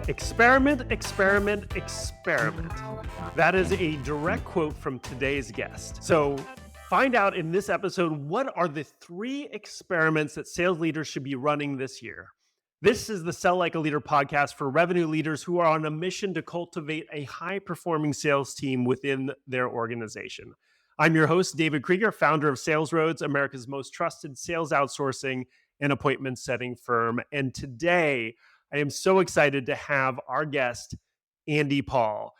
Experiment, experiment, experiment. That is a direct quote from today's guest. So find out in this episode, what are the 3 experiments that sales leaders should be running this year? This is the Sell Like a Leader podcast for revenue leaders who are on a mission to cultivate a high-performing sales team within their organization. I'm your host, David Kreiger, founder of Sales Roads, America's most trusted sales outsourcing and appointment setting firm. And today, I am so excited to have our guest, Andy Paul.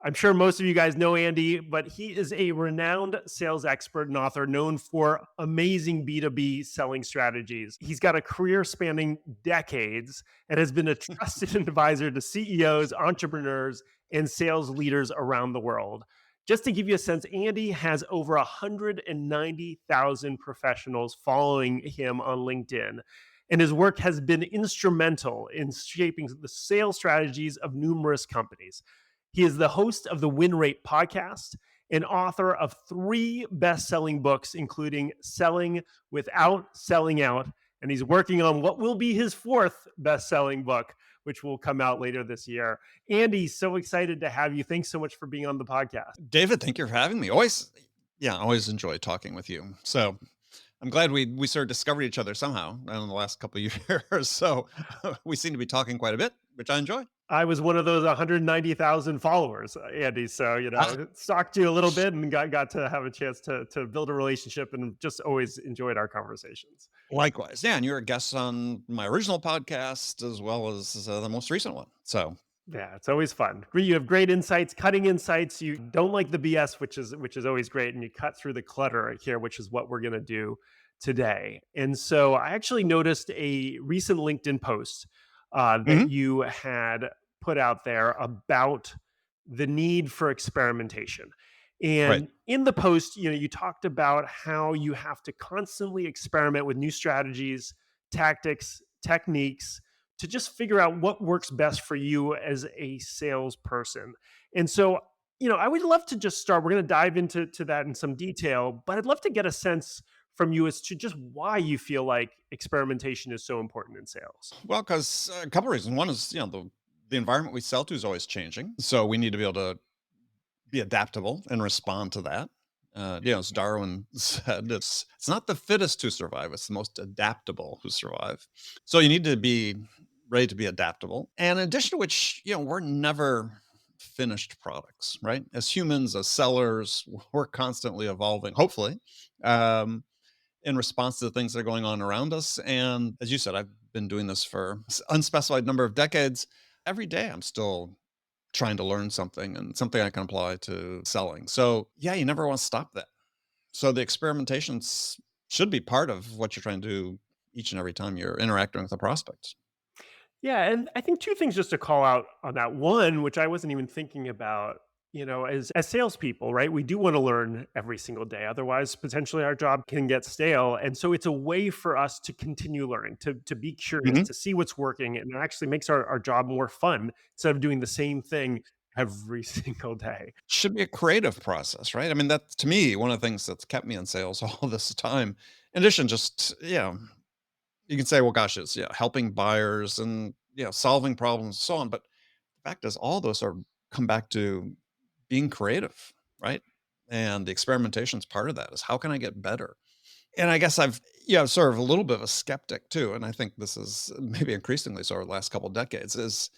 I'm sure most of you guys know Andy, but he is a renowned sales expert and author known for amazing B2B selling strategies. He's got a career spanning decades and has been a trusted advisor to CEOs, entrepreneurs, and sales leaders around the world. Just to give you a sense, Andy has over 190,000 professionals following him on LinkedIn. And his work has been instrumental in shaping the sales strategies of numerous companies. He is the host of the Win Rate podcast and author of 3 best-selling books, including Selling Without Selling Out. And he's working on what will be his 4th best-selling book, which will come out later this year. Andy, so excited to have you. Thanks so much for being on the podcast. David, thank you for having me. Always enjoy talking with you. So I'm glad we sort of discovered each other somehow in the last couple of years. So we seem to be talking quite a bit, which I enjoy. I was one of those 190,000 followers, Andy. So, stalked you a little bit and got to have a chance to build a relationship, and just always enjoyed our conversations. Likewise. Yeah. And you're a guest on my original podcast as well as the most recent one. So yeah, it's always fun. You have great insights, cutting insights. You don't like the BS, which is always great. And you cut through the clutter here, which is what we're going to do today. And so I actually noticed a recent LinkedIn post that you had put out there about the need for experimentation. And in the post, you talked about how you have to constantly experiment with new strategies, tactics, techniques to just figure out what works best for you as a salesperson. And so, I would love to just start. We're going to dive into that in some detail, but I'd love to get a sense from you as to just why you feel like experimentation is so important in sales. Well, because a couple of reasons. One is, the environment we sell to is always changing. So we need to be able to be adaptable and respond to that. As Darwin said, it's not the fittest who survive, it's the most adaptable who survive. So you need to be ready to be adaptable. And in addition to which, we're never finished products, right? As humans, as sellers, we're constantly evolving, hopefully, in response to the things that are going on around us. And as you said, I've been doing this for an unspecified number of decades. Every day I'm still trying to learn something and something I can apply to selling. So yeah, you never want to stop that. So the experimentations should be part of what you're trying to do each and every time you're interacting with a prospect. Yeah, and I think 2 things just to call out on that. One, which I wasn't even thinking about, as salespeople, right? We do want to learn every single day. Otherwise, potentially our job can get stale. And so it's a way for us to continue learning, to be curious, to see what's working. And it actually makes our job more fun instead of doing the same thing every single day. Should be a creative process, right? I mean, that's to me one of the things that's kept me in sales all this time. In addition, just you can say, well, gosh, it's helping buyers and solving problems and so on. But the fact is, all those are come back to being creative, right? And the experimentation is part of that. Is how can I get better? And I guess I've sort of a little bit of a skeptic too. And I think this is maybe increasingly so over the last couple of decades. Is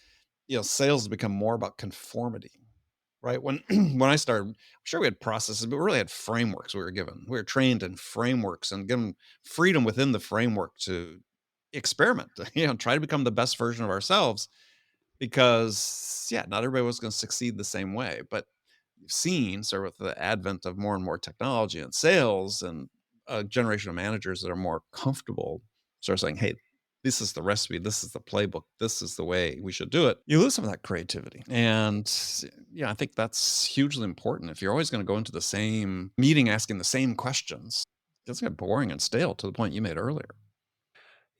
sales has become more about conformity, right? When when I started, I'm sure we had processes, but we really had frameworks we were given. We were trained in frameworks and given freedom within the framework to experiment, try to become the best version of ourselves because, not everybody was going to succeed the same way. But you've seen, sort of with the advent of more and more technology and sales and a generation of managers that are more comfortable sort of saying, hey, this is the recipe, this is the playbook, this is the way we should do it, you lose some of that creativity. And I think that's hugely important. If you're always going to go into the same meeting asking the same questions, it's going to get boring and stale to the point you made earlier.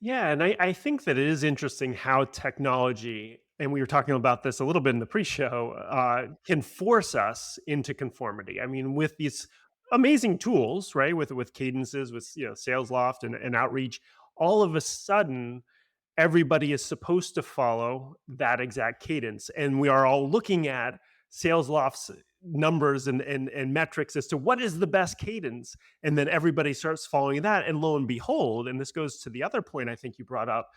Yeah, and I think that it is interesting how technology, and we were talking about this a little bit in the pre-show, can force us into conformity. I mean, with these amazing tools, right? With cadences, with Sales Loft and Outreach, all of a sudden everybody is supposed to follow that exact cadence. And we are all looking at sales lofts numbers and metrics as to what is the best cadence. And then everybody starts following that. And lo and behold, and this goes to the other point I think you brought up,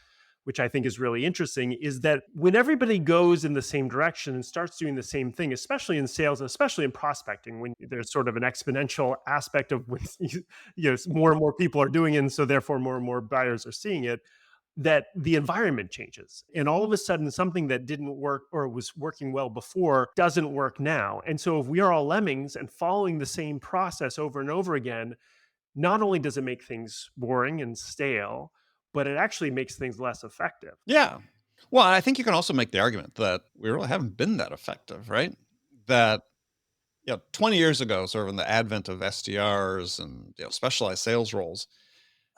which I think is really interesting, is that when everybody goes in the same direction and starts doing the same thing, especially in sales, especially in prospecting, when there's sort of an exponential aspect of when more and more people are doing it, and so therefore more and more buyers are seeing it, that the environment changes. And all of a sudden, something that didn't work or was working well before doesn't work now. And so, if we are all lemmings and following the same process over and over again, not only does it make things boring and stale, but it actually makes things less effective. Yeah. Well, I think you can also make the argument that we really haven't been that effective, right? That 20 years ago, sort of in the advent of SDRs and specialized sales roles,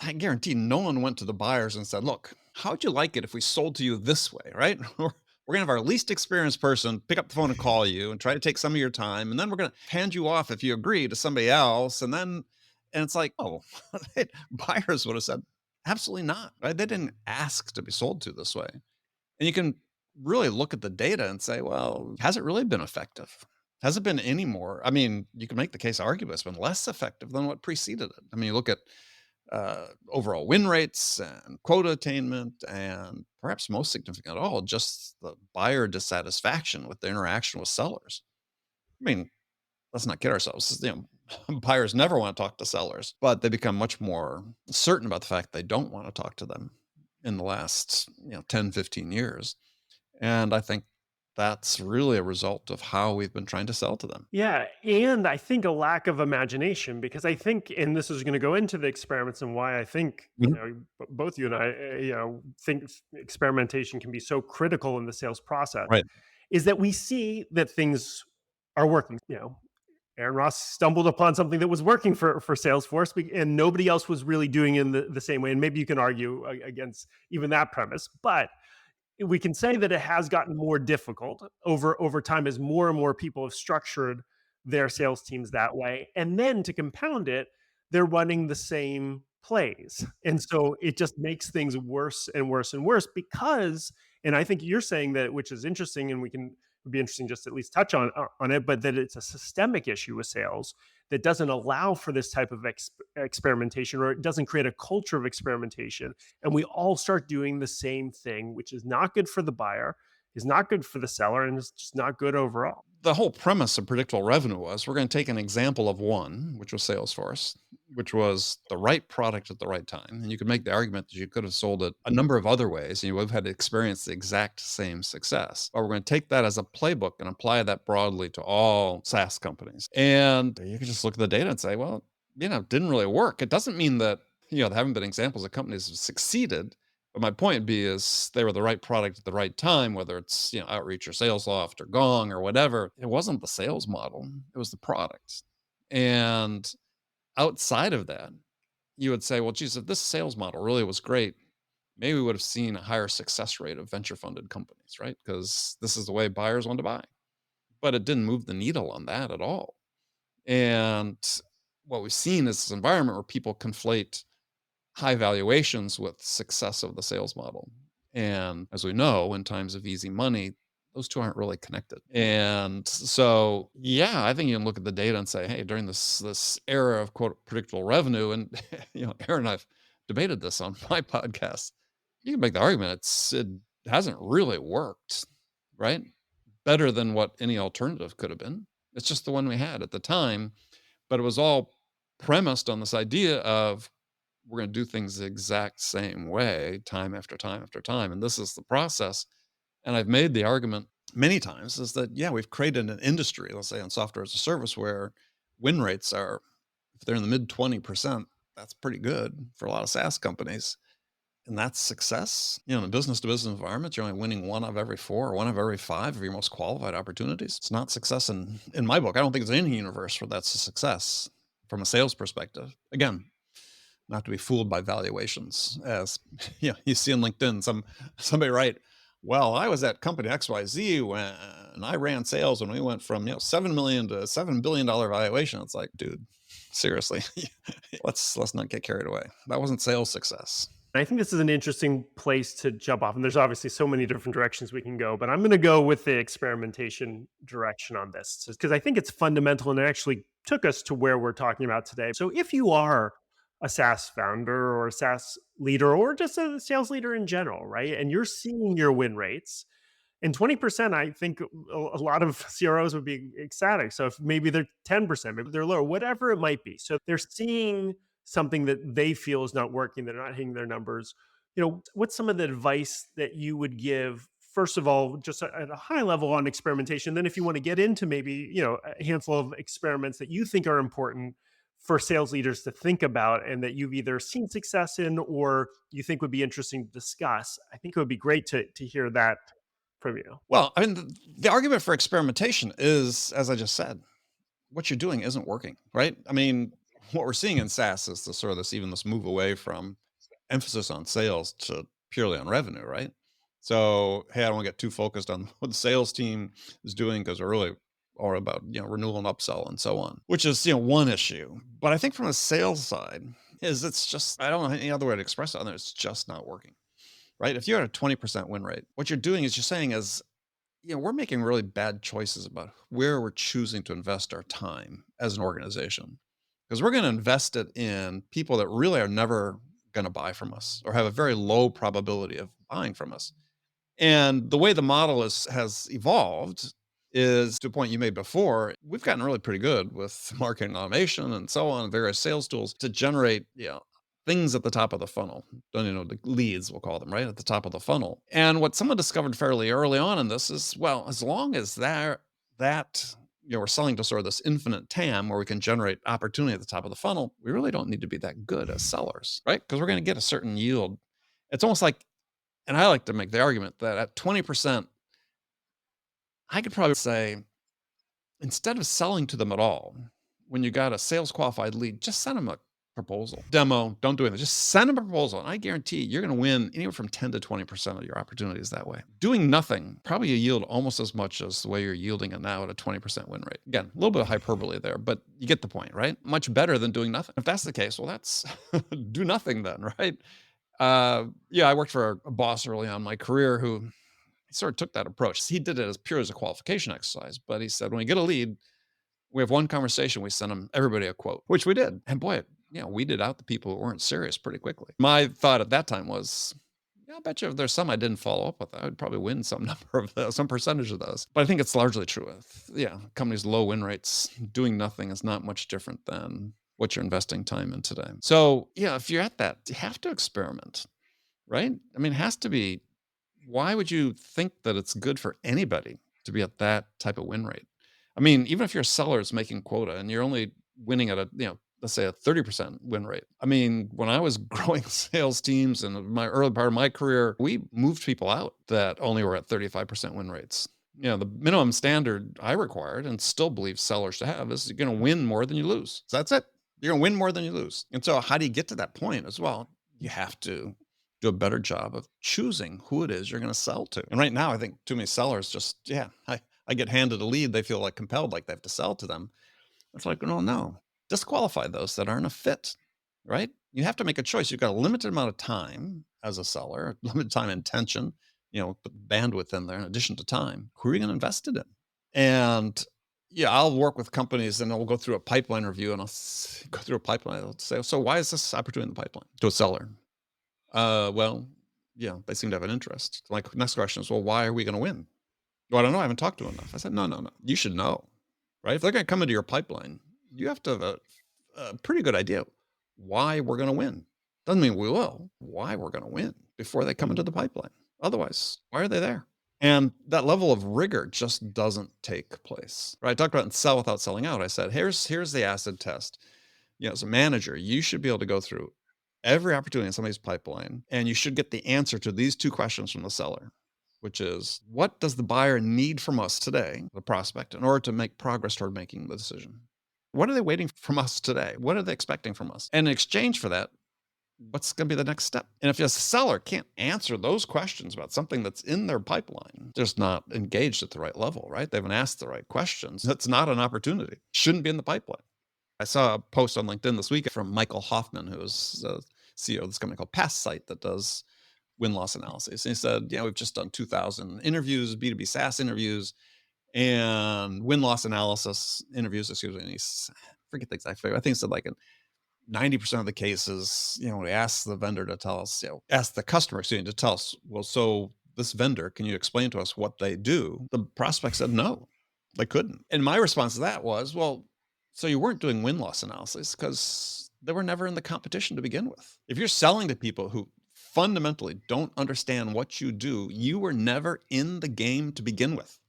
I guarantee no one went to the buyers and said, "Look, how'd you like it if we sold to you this way?" Right? We're gonna have our least experienced person pick up the phone and call you and try to take some of your time, and then we're gonna hand you off if you agree to somebody else, and it's like, oh, buyers would have said, "Absolutely not." Right? They didn't ask to be sold to this way, and you can really look at the data and say, well, has it really been effective? Has it been any more? I mean, you can make the case argue it's been less effective than what preceded it. I mean, you look at overall win rates and quota attainment, and perhaps most significant of all, just the buyer dissatisfaction with the interaction with sellers. I mean, let's not kid ourselves. Buyers never want to talk to sellers, but they become much more certain about the fact they don't want to talk to them in the last 10, 15 years. And I think that's really a result of how we've been trying to sell to them. Yeah, and I think a lack of imagination, because I think, and this is going to go into the experiments and why I think, Mhm. both you and I, think experimentation can be so critical in the sales process, Right. is that we see that things are working. Aaron Ross stumbled upon something that was working for Salesforce, and nobody else was really doing it in the same way. And maybe you can argue against even that premise, but we can say that it has gotten more difficult over time as more and more people have structured their sales teams that way. And then to compound it, they're running the same plays. And so it just makes things worse and worse and worse because, and I think you're saying that, which is interesting, and we can would be interesting just to at least touch on it, but that it's a systemic issue with sales that doesn't allow for this type of experimentation, or it doesn't create a culture of experimentation, and we all start doing the same thing, which is not good for the buyer, is not good for the seller, and it's just not good overall. The whole premise of predictable revenue was we're going to take an example of one, which was Salesforce, which was the right product at the right time. And you could make the argument that you could have sold it a number of other ways and you would have had to experience the exact same success. But we're going to take that as a playbook and apply that broadly to all SaaS companies. And you can just look at the data and say, well, it didn't really work. It doesn't mean that, there haven't been examples of companies that have succeeded, but my point be is they were the right product at the right time, whether it's Outreach or SalesLoft or Gong or whatever. It wasn't the sales model; it was the product. And outside of that, you would say, well, geez, if this sales model really was great, maybe we would have seen a higher success rate of venture funded companies, right? Because this is the way buyers want to buy. But it didn't move the needle on that at all. And what we've seen is this environment where people conflate high valuations with success of the sales model. And as we know, in times of easy money, those two aren't really connected. And so, yeah, I think you can look at the data and say, hey, during this era of quote predictable revenue, and Aaron and I've debated this on my podcast. You can make the argument it hasn't really worked, right? Better than what any alternative could have been. It's just the one we had at the time, but it was all premised on this idea of we're going to do things the exact same way time after time after time. And this is the process. And I've made the argument many times is that, yeah, we've created an industry, let's say on software as a service, where win rates are, if they're in the mid 20%, that's pretty good for a lot of SaaS companies. And that's success. In a business to business environment, you're only winning one of every four or one of every five of your most qualified opportunities. It's not success in my book. I don't think there's any universe where that's a success from a sales perspective. Again, not to be fooled by valuations. As you see in LinkedIn, somebody write, "Well, I was at company XYZ when I ran sales when we went from 7 million to $7 billion valuation." It's like, dude, seriously, let's not get carried away. That wasn't sales success. I think this is an interesting place to jump off. And there's obviously so many different directions we can go, but I'm going to go with the experimentation direction on this because I think it's fundamental and it actually took us to where we're talking about today. So if you are a SaaS founder or a SaaS leader or just a sales leader in general, right? And you're seeing your win rates, and 20%, I think a lot of CROs would be ecstatic. So if maybe they're 10%, maybe they're lower, whatever it might be. So they're seeing something that they feel is not working, they're not hitting their numbers. What's some of the advice that you would give? First of all, just at a high level on experimentation. Then if you want to get into maybe, a handful of experiments that you think are important for sales leaders to think about and that you've either seen success in or you think would be interesting to discuss, I think it would be great to hear that from you. Well, I mean, the argument for experimentation is, as I just said, what you're doing isn't working, right? I mean, what we're seeing in SaaS is the sort of this move away from emphasis on sales to purely on revenue, right? So, hey, I don't want to get too focused on what the sales team is doing because we're really all about renewal and upsell and so on, which is one issue. But I think from the sales side, is it's just I don't know any other way to express it. Other than it's just not working, right? If you're at a 20% win rate, what you're doing is you're saying is we're making really bad choices about where we're choosing to invest our time as an organization. Because we're going to invest it in people that really are never going to buy from us or have a very low probability of buying from us. And the way the model has evolved is to a point you made before, we've gotten really pretty good with marketing automation and so on, various sales tools to generate, things at the top of the funnel. Don't you know the leads, we'll call them, right? At the top of the funnel. And what someone discovered fairly early on in this is, well, as long as that we're selling to sort of this infinite TAM where we can generate opportunity at the top of the funnel, we really don't need to be that good as sellers, right? Because we're going to get a certain yield. It's almost like, and I like to make the argument that at 20%, I could probably say, instead of selling to them at all, when you got a sales qualified lead, just send them a proposal, demo, don't do anything. Just send them a proposal. And I guarantee you're going to win anywhere from 10 to 20% of your opportunities that way. Doing nothing, probably you yield almost as much as the way you're yielding it now at a 20% win rate. Again, a little bit of hyperbole there, but you get the point, right? Much better than doing nothing. If that's the case, well, that's do nothing then, right? I worked for a boss early on in my career who he sort of took that approach. He did it as pure as a qualification exercise, but he said, when we get a lead, we have one conversation, we send them everybody a quote, which we did. And boy, weeded out the people who weren't serious pretty quickly. My thought at that time was, I bet you if there's some I didn't follow up with, I would probably win some number of those, some percentage of those. But I think it's largely true with, companies' low win rates. Doing nothing is not much different than what you're investing time in today. So, if you're at that, you have to experiment, right? I mean, it has to be. Why would you think that it's good for anybody to be at that type of win rate? I mean, even if your seller is making quota and you're only winning at let's say a 30% win rate. I mean, when I was growing sales teams in my early part of my career, we moved people out that only were at 35% win rates. The minimum standard I required and still believe sellers to have is you're going to win more than you lose. So that's it. You're going to win more than you lose. And so how do you get to that point as well? You have to do a better job of choosing who it is you're going to sell to. And right now, I think too many sellers just, I get handed a lead. They feel like compelled, like they have to sell to them. It's like, no, disqualify those that aren't a fit, right? You have to make a choice. You've got a limited amount of time as a seller, limited time and attention, put bandwidth in there in addition to time. Who are you going to invest it in? And I'll work with companies and we'll go through a pipeline review and go through a pipeline. I'll say, so why is this opportunity in the pipeline to a seller? Well, they seem to have an interest. My next question is, well, why are we going to win? Well, I don't know. I haven't talked to them enough. I said, no. You should know, right? If they're going to come into your pipeline, you have to have a pretty good idea why we're going to win. Doesn't mean we will. Why we're going to win before they come into the pipeline. Otherwise, why are they there? And that level of rigor just doesn't take place, right? I talked about in sell without selling out. I said, here's the acid test. As a manager, you should be able to go through every opportunity in somebody's pipeline, and you should get the answer to these two questions from the seller, which is, what does the buyer need from us today, the prospect, in order to make progress toward making the decision? What are they waiting from us today? What are they expecting from us? And in exchange for that, what's going to be the next step? And if a seller can't answer those questions about something that's in their pipeline, they're just not engaged at the right level, right? They haven't asked the right questions. That's not an opportunity. Shouldn't be in the pipeline. I saw a post on LinkedIn this week from Michael Hoffman, who is a CEO of this company called Past Site that does win-loss analysis. And he said, "Yeah, we've just done 2,000 interviews, B2B SaaS interviews, and win-loss analysis interviews, excuse me." And he's forget the exact figure. I think he said like in 90% of the cases, we ask the vendor to tell us, ask the customer, excuse me, to tell us, well, so this vendor, can you explain to us what they do? The prospect said no, they couldn't. And my response to that was, well, so you weren't doing win-loss analysis because they were never in the competition to begin with. If you're selling to people who fundamentally don't understand what you do, you were never in the game to begin with.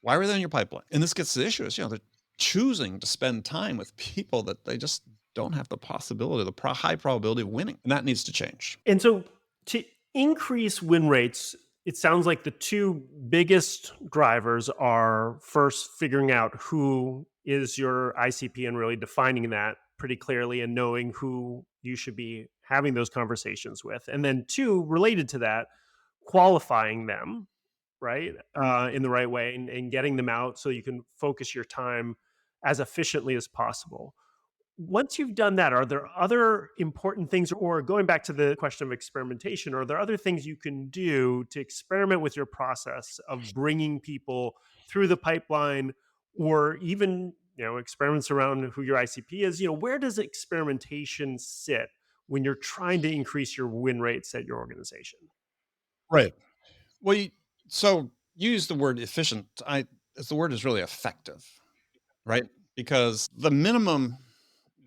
Why were they in your pipeline? And this gets to the issue is, they're choosing to spend time with people that they just don't have the possibility, high probability of winning. And that needs to change. And so to increase win rates, it sounds like the two biggest drivers are first figuring out who is your ICP and really defining that pretty clearly and knowing who you should be having those conversations with. And then two, related to that, qualifying them, right, in the right way and getting them out so you can focus your time as efficiently as possible. Once you've done that, are there other important things, or going back to the question of experimentation, are there other things you can do to experiment with your process of bringing people through the pipeline, or even, experiments around who your ICP is? Where does experimentation sit when you're trying to increase your win rates at your organization? Right. Well, so you use the word efficient. The word is really effective, right? Because the minimum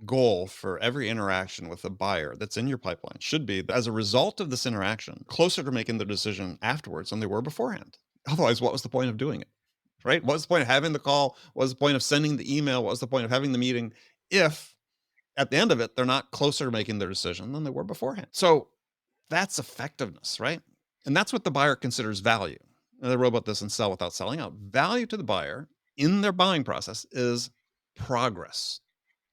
goal for every interaction with a buyer that's in your pipeline should be that as a result of this interaction, closer to making the decision afterwards than they were beforehand. Otherwise, what was the point of doing it? Right? What was the point of having the call? What was the point of sending the email? What was the point of having the meeting if at the end of it, they're not closer to making their decision than they were beforehand? So that's effectiveness, right? And that's what the buyer considers value. And they wrote about this in Sell Without Selling Out. Value to the buyer in their buying process is progress.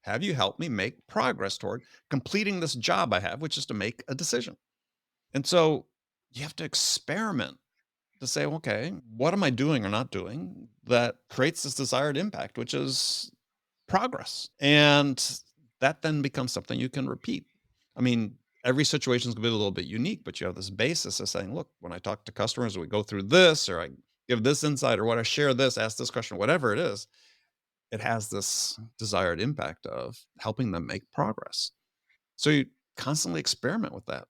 Have you helped me make progress toward completing this job I have, which is to make a decision? And so you have to experiment to say, okay, what am I doing or not doing that creates this desired impact, which is progress? And that then becomes something you can repeat. I mean, every situation is going to be a little bit unique, but you have this basis of saying, look, when I talk to customers, we go through this, or I give this insight, or what I share this, ask this question, whatever it is, it has this desired impact of helping them make progress. So you constantly experiment with that.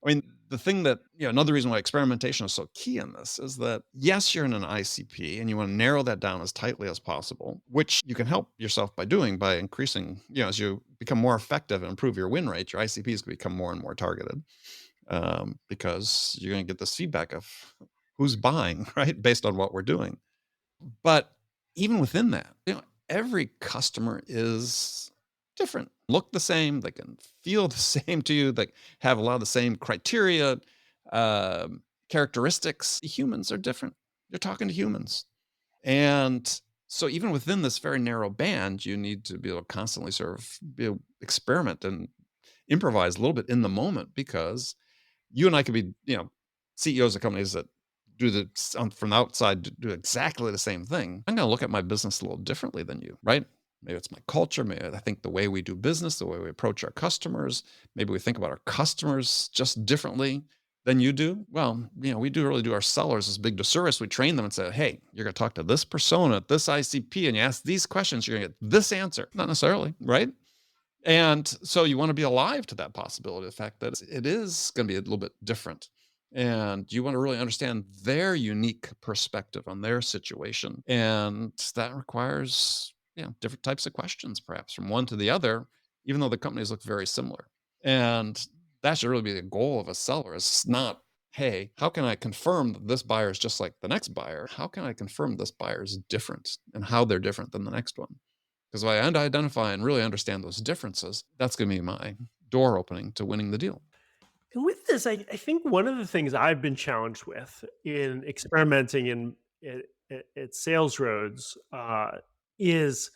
I mean, the thing that, another reason why experimentation is so key in this is that, yes, you're in an ICP and you want to narrow that down as tightly as possible, which you can help yourself by doing by increasing, as you become more effective and improve your win rate, your ICPs can become more and more targeted, because you're going to get this feedback of who's buying, right, based on what we're doing. But even within that, every customer is different, look the same, they can feel the same to you, they have a lot of the same criteria, characteristics. Humans are different. You're talking to humans. And so even within this very narrow band, you need to be able to constantly sort of experiment and improvise a little bit in the moment, because you and I could be, CEOs of companies that do from the outside do exactly the same thing. I'm going to look at my business a little differently than you, right? Maybe it's my culture. Maybe I think the way we do business, the way we approach our customers. Maybe we think about our customers just differently than you do. Well, we do really do our sellers this big disservice. We train them and say, hey, you're going to talk to this persona at this ICP and you ask these questions, you're going to get this answer. Not necessarily, right? And so you want to be alive to that possibility, the fact that it is going to be a little bit different. And you want to really understand their unique perspective on their situation. And that requires, different types of questions, perhaps from one to the other, even though the companies look very similar. And that should really be the goal of a seller. It's not, hey, how can I confirm that this buyer is just like the next buyer? How can I confirm this buyer is different and how they're different than the next one? Because if I identify and really understand those differences, that's going to be my door opening to winning the deal. And with this, I think one of the things I've been challenged with in experimenting at sales roads is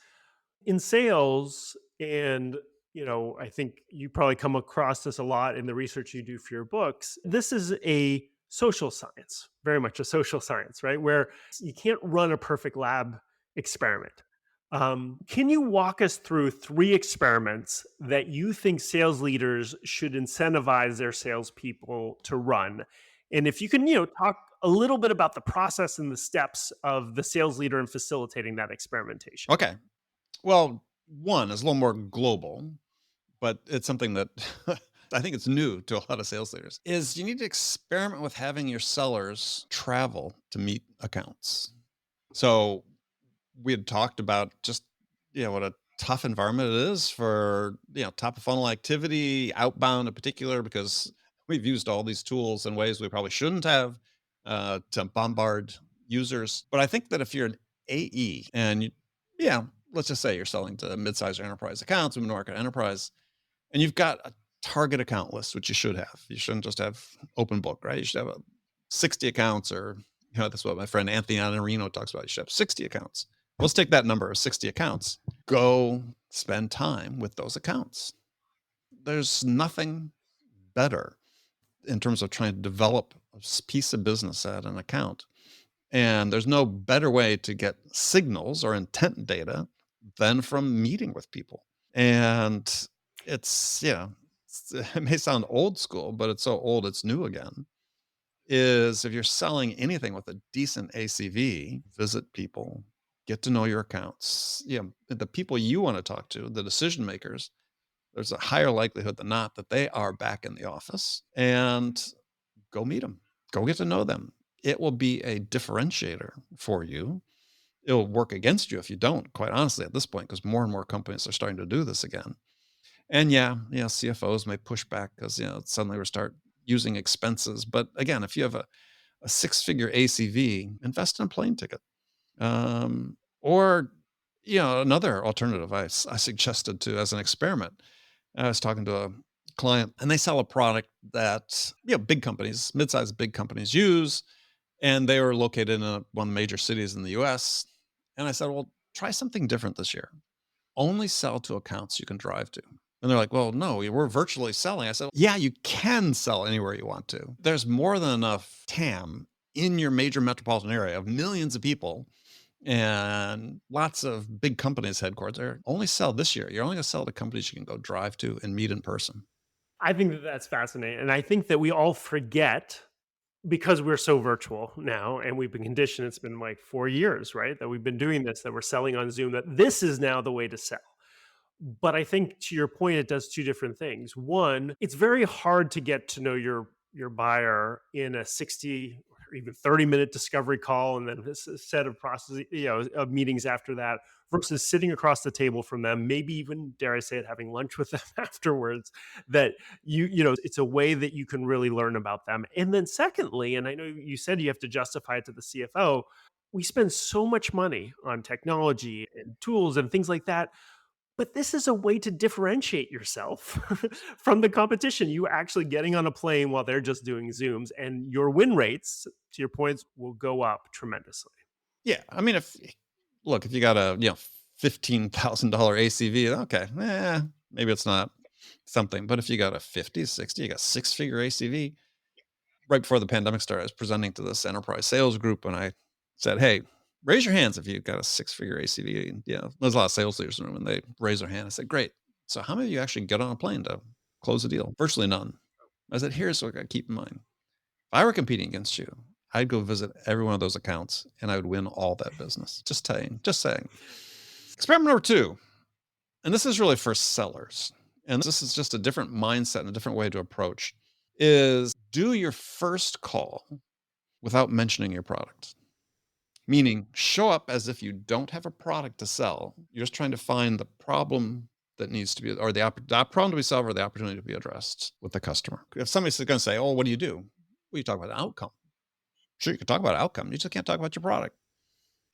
in sales. And I think you probably come across this a lot in the research you do for your books. This is a social science, very much a social science, right? Where you can't run a perfect lab experiment. Can you walk us through three experiments that you think sales leaders should incentivize their salespeople to run? And if you can, talk a little bit about the process and the steps of the sales leader in facilitating that experimentation. Okay. Well, one is a little more global, but it's something that I think it's new to a lot of sales leaders. Is you need to experiment with having your sellers travel to meet accounts. So we had talked about just what a tough environment it is for top of funnel activity, outbound in particular, because we've used all these tools in ways we probably shouldn't have to bombard users. But I think that if you're an AE and let's just say you're selling to mid-size or enterprise accounts, mid-market enterprise, and you've got a target account list, which you should have. You shouldn't just have open book, right? You should have 60 accounts, or that's what my friend Anthony Anarino talks about. You should have 60 accounts. Let's take that number of 60 accounts. Go spend time with those accounts. There's nothing better in terms of trying to develop a piece of business at an account. And there's no better way to get signals or intent data than from meeting with people. And it's, it may sound old school, but it's so old, it's new again. Is if you're selling anything with a decent ACV, visit people, get to know your accounts. The people you want to talk to, the decision makers, there's a higher likelihood than not that they are back in the office, and go meet them, go get to know them. It will be a differentiator for you. It'll work against you if you don't, quite honestly, at this point, because more and more companies are starting to do this again. And CFOs may push back because suddenly we start using expenses. But again, if you have a six-figure ACV, invest in a plane ticket. Or another alternative I suggested to as an experiment. I was talking to a client, and they sell a product that big companies, mid-sized big companies use, and they were located in one of the major cities in the US. And I said, well, try something different this year. Only sell to accounts you can drive to. And they're like, well, no, we're virtually selling. I said, yeah, you can sell anywhere you want to. There's more than enough TAM in your major metropolitan area of millions of people and lots of big companies headquarters are only sell this year. You're only going to sell to companies you can go drive to and meet in person. I think that that's fascinating. And I think that we all forget because we're so virtual now and we've been conditioned, it's been like 4 years, right? That we've been doing this, that we're selling on Zoom, that this is now the way to sell. But I think to your point, it does two different things. One, it's very hard to get to know your buyer in a 60 or even 30-minute discovery call and then this set of processes, of meetings after that, versus sitting across the table from them, maybe even, dare I say it, having lunch with them afterwards. That it's a way that you can really learn about them. And then secondly, and I know you said you have to justify it to the CFO, we spend so much money on technology and tools and things like that, but this is a way to differentiate yourself from the competition. You actually getting on a plane while they're just doing Zooms, and your win rates, to your points, will go up tremendously. Yeah. I mean, if you got a, $15,000 ACV, okay, maybe it's not something. But if you got a 50, 60, you got six-figure ACV. Right before the pandemic started, I was presenting to this enterprise sales group, and I said, hey, raise your hands if you've got a six-figure ACV. And there's a lot of sales leaders in the room, and they raise their hand. I said, great. So how many of you actually get on a plane to close a deal? Virtually none. I said, here's what I gotta keep in mind. If I were competing against you, I'd go visit every one of those accounts and I would win all that business. Just saying, just saying. Experiment number two, and this is really for sellers, and this is just a different mindset and a different way to approach, is do your first call without mentioning your product. Meaning, show up as if you don't have a product to sell. You're just trying to find the problem that needs to be, or the problem to be solved, or the opportunity to be addressed with the customer. If somebody's going to say, "Oh, what do you do?" Well, you talk about an outcome. Sure, you can talk about outcome. You just can't talk about your product.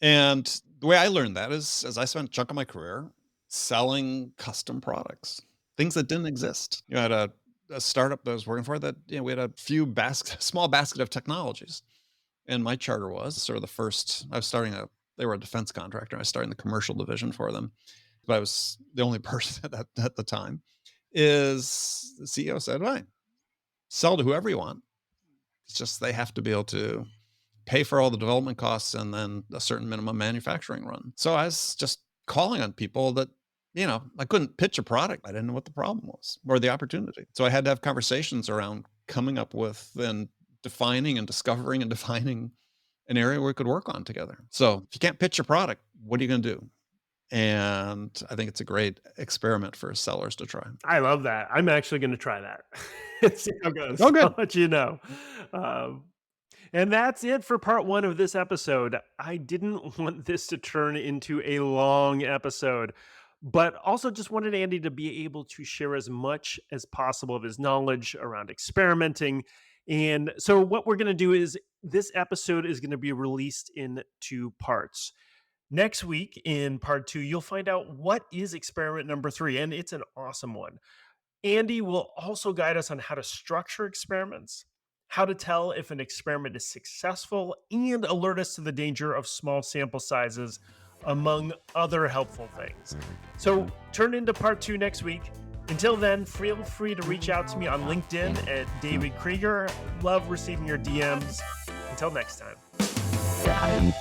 And the way I learned that is, as I spent a chunk of my career selling custom products, things that didn't exist. I had a startup that I was working for that we had a few small basket of technologies. And my charter was sort of the first. I was starting they were a defense contractor. I was starting the commercial division for them, but I was the only person at the time. Is the CEO said, "Right, sell to whoever you want. It's just they have to be able to pay for all the development costs and then a certain minimum manufacturing run." So I was just calling on people that, I couldn't pitch a product. I didn't know what the problem was or the opportunity. So I had to have conversations around coming up with and defining and discovering and defining an area we could work on together. So if you can't pitch your product, what are you going to do? And I think it's a great experiment for sellers to try. I love that. I'm actually going to try that and see how it goes. Oh, I'll good. let you know. Um, and that's it for part one of this episode. I didn't want this to turn into a long episode, but also just wanted Andy to be able to share as much as possible of his knowledge around experimenting. And so, what we're going to do is this episode is going to be released in two parts. Next week in part two, you'll find out what is experiment number three, and it's an awesome one. Andy will also guide us on how to structure experiments, how to tell if an experiment is successful, and alert us to the danger of small sample sizes, among other helpful things. So turn into part two next week. Until then, feel free to reach out to me on LinkedIn at David Kreiger. Love receiving your DMs. Until next time.